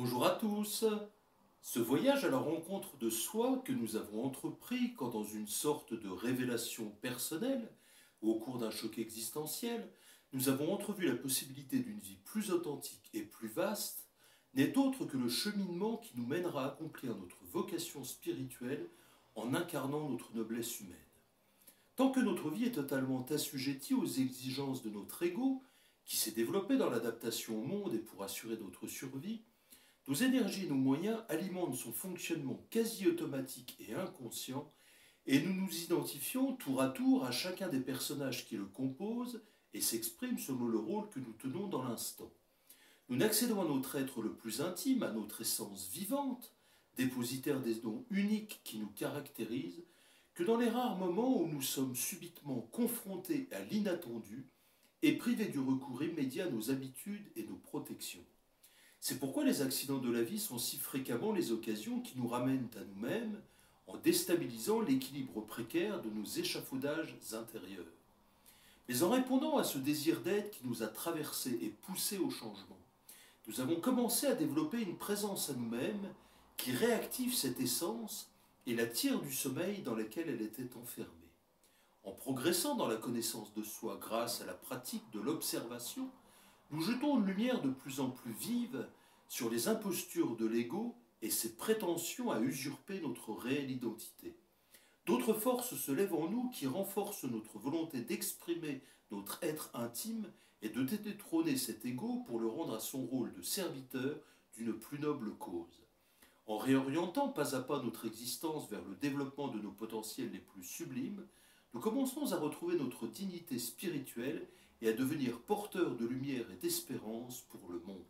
Bonjour à tous. Ce voyage à la rencontre de soi que nous avons entrepris quand dans une sorte de révélation personnelle ou au cours d'un choc existentiel, nous avons entrevu la possibilité d'une vie plus authentique et plus vaste, n'est autre que le cheminement qui nous mènera à accomplir notre vocation spirituelle en incarnant notre noblesse humaine. Tant que notre vie est totalement assujettie aux exigences de notre ego, qui s'est développé dans l'adaptation au monde et pour assurer notre survie, nos énergies et nos moyens alimentent son fonctionnement quasi automatique et inconscient, et nous nous identifions tour à tour à chacun des personnages qui le composent et s'expriment selon le rôle que nous tenons dans l'instant. Nous n'accédons à notre être le plus intime, à notre essence vivante, dépositaire des dons uniques qui nous caractérisent, que dans les rares moments où nous sommes subitement confrontés à l'inattendu et privés du recours immédiat à nos habitudes et nos protections. C'est pourquoi les accidents de la vie sont si fréquemment les occasions qui nous ramènent à nous-mêmes en déstabilisant l'équilibre précaire de nos échafaudages intérieurs. Mais en répondant à ce désir d'être qui nous a traversés et poussés au changement, nous avons commencé à développer une présence à nous-mêmes qui réactive cette essence et la tire du sommeil dans lequel elle était enfermée. En progressant dans la connaissance de soi grâce à la pratique de l'observation, nous jetons une lumière de plus en plus vive sur les impostures de l'ego et ses prétentions à usurper notre réelle identité. D'autres forces se lèvent en nous qui renforcent notre volonté d'exprimer notre être intime et de détrôner cet ego pour le rendre à son rôle de serviteur d'une plus noble cause. En réorientant pas à pas notre existence vers le développement de nos potentiels les plus sublimes, nous commençons à retrouver notre dignité spirituelle et à devenir porteurs de lumière et d'espérance pour le monde.